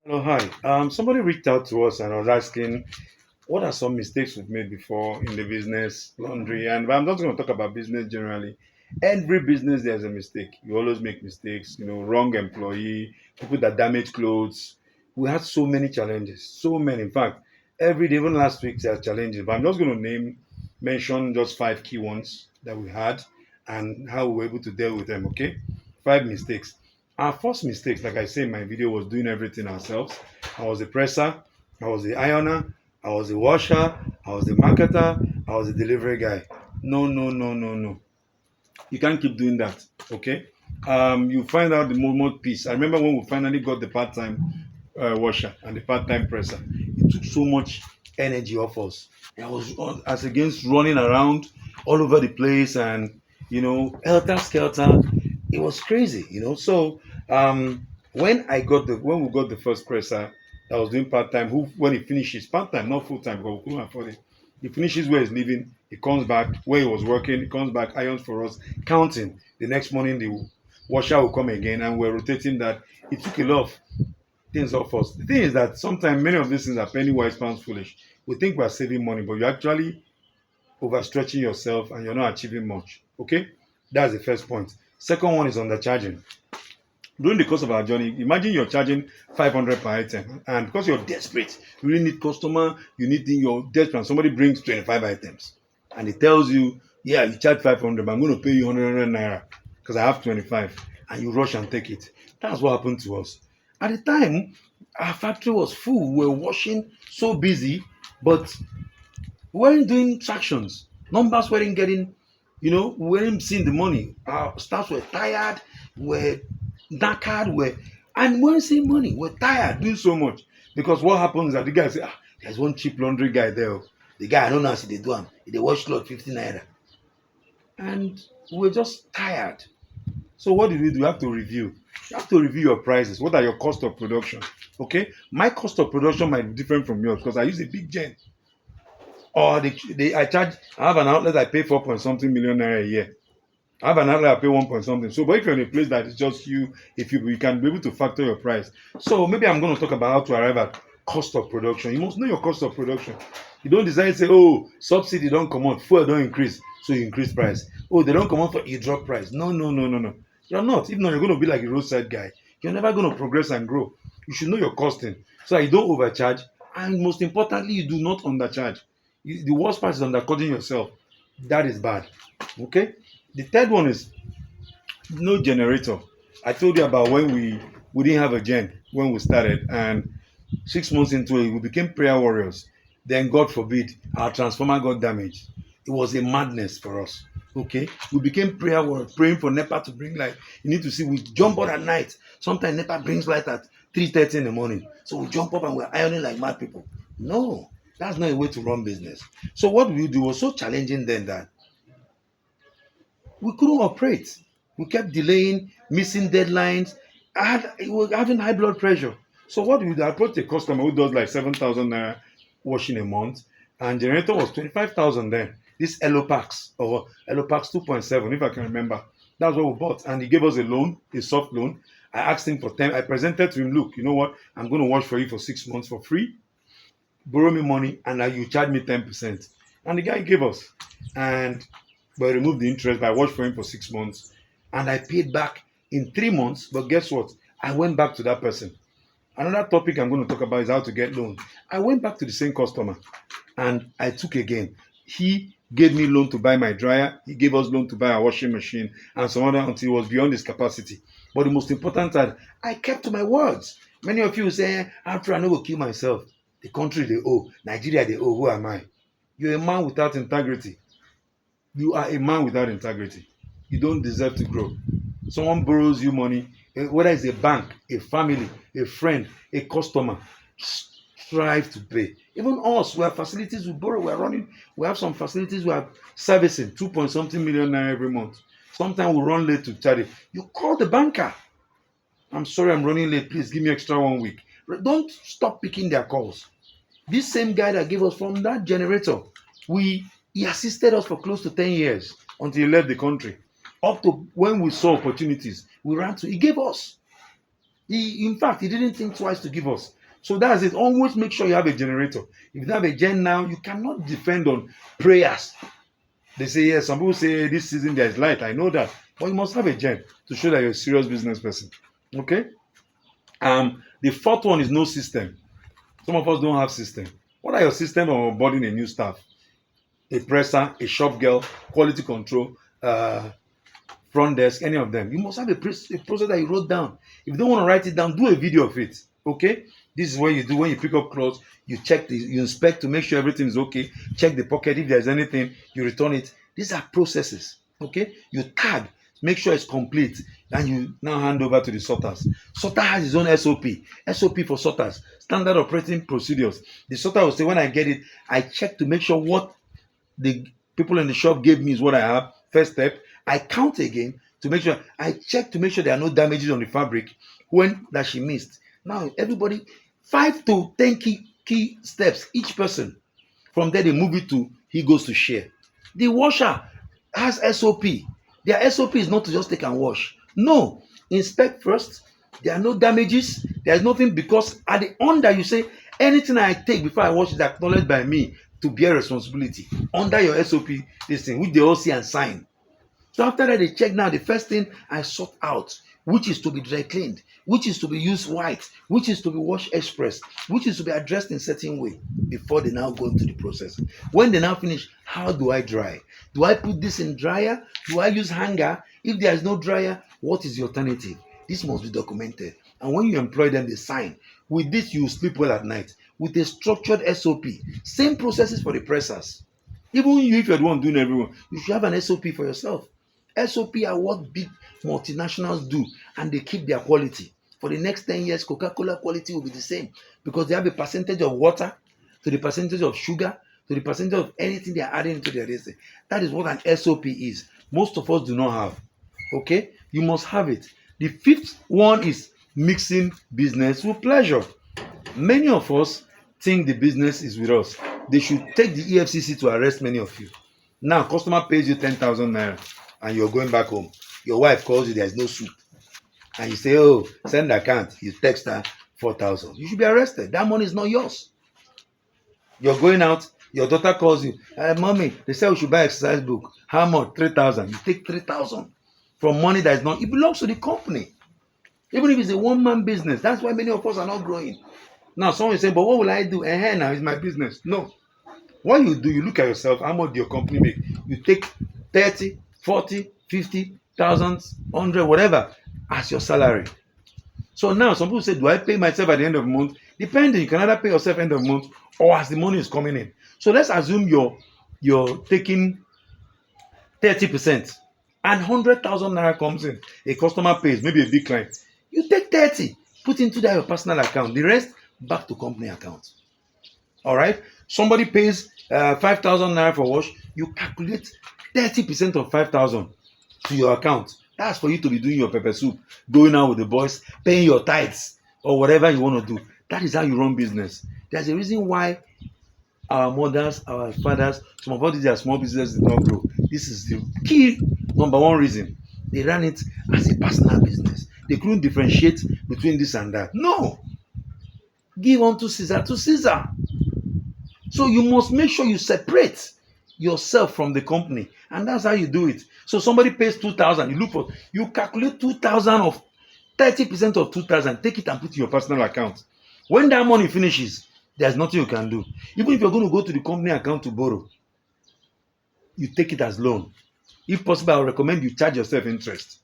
Hello, hi. Somebody reached out to us and was asking what are some mistakes we've made before in the business, laundry, and I'm not going to talk about business generally. Every business there's a mistake. You always make mistakes. Wrong employee, people that damage clothes. We had so many challenges, so many. In fact, every day, even last week, there are challenges. But I'm just going to mention just five key ones that we had and how we were able to deal with them. Okay, five mistakes. Our first mistake, like I say in my video, was doing everything ourselves. I was the presser, I was the ironer, I was the washer, I was the marketer, I was the delivery guy. No, no, no, no, no. You can't keep doing that. Okay. You find out the moment piece. I remember when we finally got the part-time washer and the part-time presser. It took so much energy off us. I was as against running around all over the place and helter skelter. It was crazy. When we got the first presser that was doing part-time, who when he finishes part-time, not full-time, because we couldn't afford it. He finishes where he's living, he comes back where he was working, he comes back, irons for us, counting. The next morning the washer will come again and we're rotating that. It took a lot of things off us. The thing is that sometimes many of these things are penny wise pounds foolish. We think we're saving money, but you're actually overstretching yourself and you're not achieving much. Okay? That's the first point. Second one is undercharging. During the course of our journey, imagine you're charging 500 per item, and because you're desperate, you really need customer, you need your desperate, and somebody brings 25 items, and he tells you, yeah, you charge 500, but I'm going to pay you 100 naira because I have 25, and you rush and take it. That's what happened to us. At the time, our factory was full. We were washing, so busy, but we weren't doing tractions. Numbers weren't getting, we weren't seeing the money. Our staffs were tired, were knackered, and we weren't seeing money. We're tired doing so much. Because what happens is that the guy say, there's one cheap laundry guy there. Oh. The guy, I don't know how they do him. They wash cloth 50 naira. And we're just tired. So what do? You have to review. You have to review your prices. What are your cost of production? Okay. My cost of production might be different from yours because I use a big gen. Or I have an outlet I pay 4 point something million naira a year. I have an outlet I pay 1 point something. So, but if you're in a place that is just you, if you can be able to factor your price. So maybe I'm going to talk about how to arrive at cost of production. You must know your cost of production. You don't decide to say, oh, subsidy don't come out, fuel don't increase, so you increase price. Oh, they don't come out for you drop price. No, no, no, no, no. You're not. If not, you're going to be like a roadside guy. You're never going to progress and grow. You should know your costing so that you don't overcharge, and most importantly, you do not undercharge. The worst part is undercutting yourself. That is bad. Okay. The third one is no generator. I told you about when we didn't have a gen when we started, and 6 months into it, we became prayer warriors. Then, God forbid, our transformer got damaged. It was a madness for us. Okay, we became prayer warriors, praying for NEPA to bring light. You need to see, we jump out at night. Sometimes NEPA brings light at 3:30 in the morning, so we jump up and we're ironing like mad people. No, that's not a way to run business. So what we do was so challenging then that we couldn't operate. We kept delaying, missing deadlines. We were having high blood pressure. So what we I approached a customer who does like 7,000 naira washing a month, and generator was 25,000 then. This Elopax or Elopax 2.7, if I can remember. That's what we bought, and he gave us a loan, a soft loan. I asked him for 10. I presented to him, look, you know what? I'm going to wash for you for 6 months for free. Borrow me money, and now you charge me 10%. And the guy gave us, and but I removed the interest. But I worked for him for 6 months, and I paid back in 3 months. But guess what? I went back to that person. Another topic I'm going to talk about is how to get loan. I went back to the same customer, and I took again. He gave me loan to buy my dryer. He gave us loan to buy our washing machine and some other until it was beyond his capacity. But the most important part, I kept to my words. Many of you say, after I know will kill myself. The country they owe, Nigeria they owe. Who am I? You're a man without integrity. You are a man without integrity. You don't deserve to grow. Someone borrows you money, whether it's a bank, a family, a friend, a customer, strive to pay. Even us, we have facilities we borrow, we are running, we have some facilities we are servicing 2 point something million naira every month. Sometimes we run late to charity. You call the banker. I'm sorry, I'm running late. Please give me extra 1 week. Don't stop picking their calls. This same guy that gave us from that generator, we he assisted us for close to 10 years until he left the country. Up to when we saw opportunities, we ran to he gave us. In fact, he didn't think twice to give us. So that's it. Always make sure you have a generator. If you don't have a gen now, you cannot depend on prayers. They say, yes, some people say this season there is light. I know that. But you must have a gen to show that you're a serious business person. Okay? The fourth one is no system. Some of us don't have system. What are your system of onboarding a new staff? A presser, a shop girl, quality control, front desk, any of them. You must have a process that you wrote down. If you don't want to write it down, do a video of it. Okay? This is what you do when you pick up clothes. You check you inspect to make sure everything is okay. Check the pocket. If there's anything, you return it. These are processes. Okay? You tag, make sure it's complete. Then you now hand over to the sorters. Sorter has his own SOP. SOP for sorters. Standard operating procedures. The sorter will say, when I get it, I check to make sure what the people in the shop gave me is what I have. First step. I count again to make sure, I check to make sure there are no damages on the fabric when that she missed. Now, everybody, 5 to 10 key steps, each person. From there, they move it to, he goes to share. The washer has SOP. Their SOP is not to just take and wash. No, inspect first. There are no damages. There is nothing, because at the under you say, anything I take before I wash is acknowledged by me to bear responsibility. Under your SOP, this thing, which they all see and sign. So after that, they check now. The first thing I sort out, which is to be dry cleaned, which is to be used white, which is to be washed express, which is to be addressed in certain way before they now go into the process. When they now finish, how do I dry? Do I put this in dryer? Do I use hanger? If there is no dryer, what is the alternative? This must be documented. And when you employ them, they sign. With this, you will sleep well at night. With a structured SOP. Same processes for the pressers. Even you, if you're the one doing everyone, you should have an SOP for yourself. SOP are what big multinationals do, and they keep their quality. For the next 10 years, Coca-Cola quality will be the same, because they have a percentage of water, to the percentage of sugar, to the percentage of anything they are adding into their recipe. That is what an SOP is. Most of us do not have. Okay? You must have it. The fifth one is mixing business with pleasure. Many of us think the business is with us. They should take the EFCC to arrest many of you. Now, customer pays you 10,000 naira. And you're going back home. Your wife calls you, there's no soup. And you say, oh, send the account. You text her 4,000. You should be arrested. That money is not yours. You're going out. Your daughter calls you. Mommy, they said we should buy exercise book. How much? 3,000. You take 3,000 from money that is not. It belongs to the company. Even if it's a one-man business. That's why many of us are not growing. Now, someone will say, but what will I do? Now it's my business. No. What you do, you look at yourself. How much do your company make? You take 30, 40, 50,000, 100, whatever, as your salary. So now some people say, do I pay myself at the end of the month? Depending, you can either pay yourself end of the month or as the money is coming in. So let's assume you're taking 30% and 100,000 naira comes in. A customer pays, maybe a big client. You take 30, put into that your personal account. The rest back to company account. All right. Somebody pays 5,000 naira for wash. You calculate 30% of 5,000 to your account. That's for you to be doing your pepper soup, going out with the boys, paying your tithes, or whatever you want to do. That is how you run business. There's a reason why our mothers, our fathers, some of us, their small businesses did not grow. This is the key number one reason. They ran it as a personal business. They couldn't differentiate between this and that. No. Give unto Caesar to Caesar. So you must make sure you separate yourself from the company, and that's how you do it. So somebody pays 2,000, you calculate 2,000 of 30% of 2,000, take it and put in your personal account. When that money finishes, there's nothing you can do. Even if you're going to go to the company account to borrow, you take it as loan. If possible, I would recommend you charge yourself interest.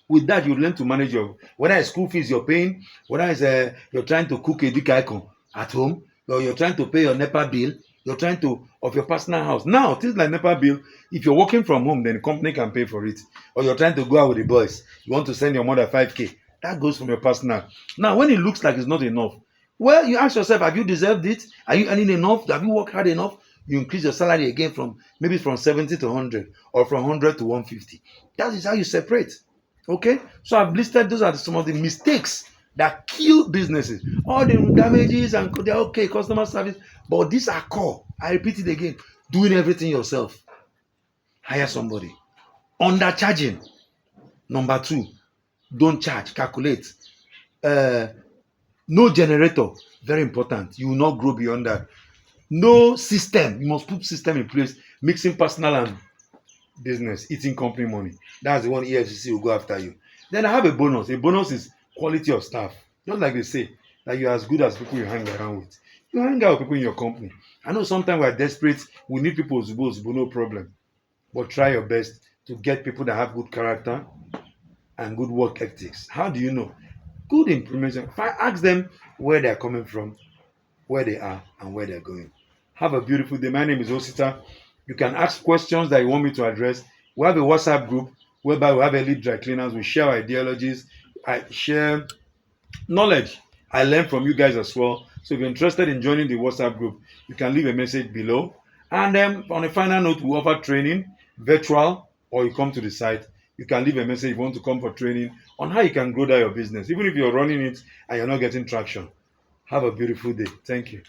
With that, you learn to manage whether it's school fees you're paying, whether it's you're trying to cook a dikaikon at home, or you're trying to pay your NEPA bill, you're trying to, of your personal house. Now, things like NEPA bill, if you're working from home, then the company can pay for it. Or you're trying to go out with the boys, you want to send your mother 5K, that goes from your personal. Now, when it looks like it's not enough, well, you ask yourself, have you deserved it? Are you earning enough? Have you worked hard enough? You increase your salary again from 70 to 100, or from 100 to 150. That is how you separate. Okay? So I've listed, those are some of the mistakes that kill businesses. All the damages and they're okay, customer service, but these are core. I repeat it again. Doing everything yourself. Hire somebody. Undercharging. Number 2, don't charge. Calculate. Uh, no generator, very important. You will not grow beyond that. No system. You must put system in place, mixing personal and business, eating company money. That's the one EFCC will go after you. Then I have a bonus. A bonus is quality of staff. Just like they say, that you're as good as people you hang around with. You hang out with people in your company. I know sometimes we're desperate. We need people zubo, no problem. But try your best to get people that have good character and good work ethics. How do you know? Good information. Ask them where they're coming from, where they are, and where they're going. Have a beautiful day. My name is Osita. You can ask questions that you want me to address. We have a WhatsApp group whereby we have elite dry cleaners. We share ideologies. I share knowledge. I learn from you guys as well. So if you're interested in joining the WhatsApp group, you can leave a message below. And then on a final note, we offer training, virtual, or you come to the site. You can leave a message if you want to come for training on how you can grow that your business, even if you're running it and you're not getting traction. Have a beautiful day. Thank you.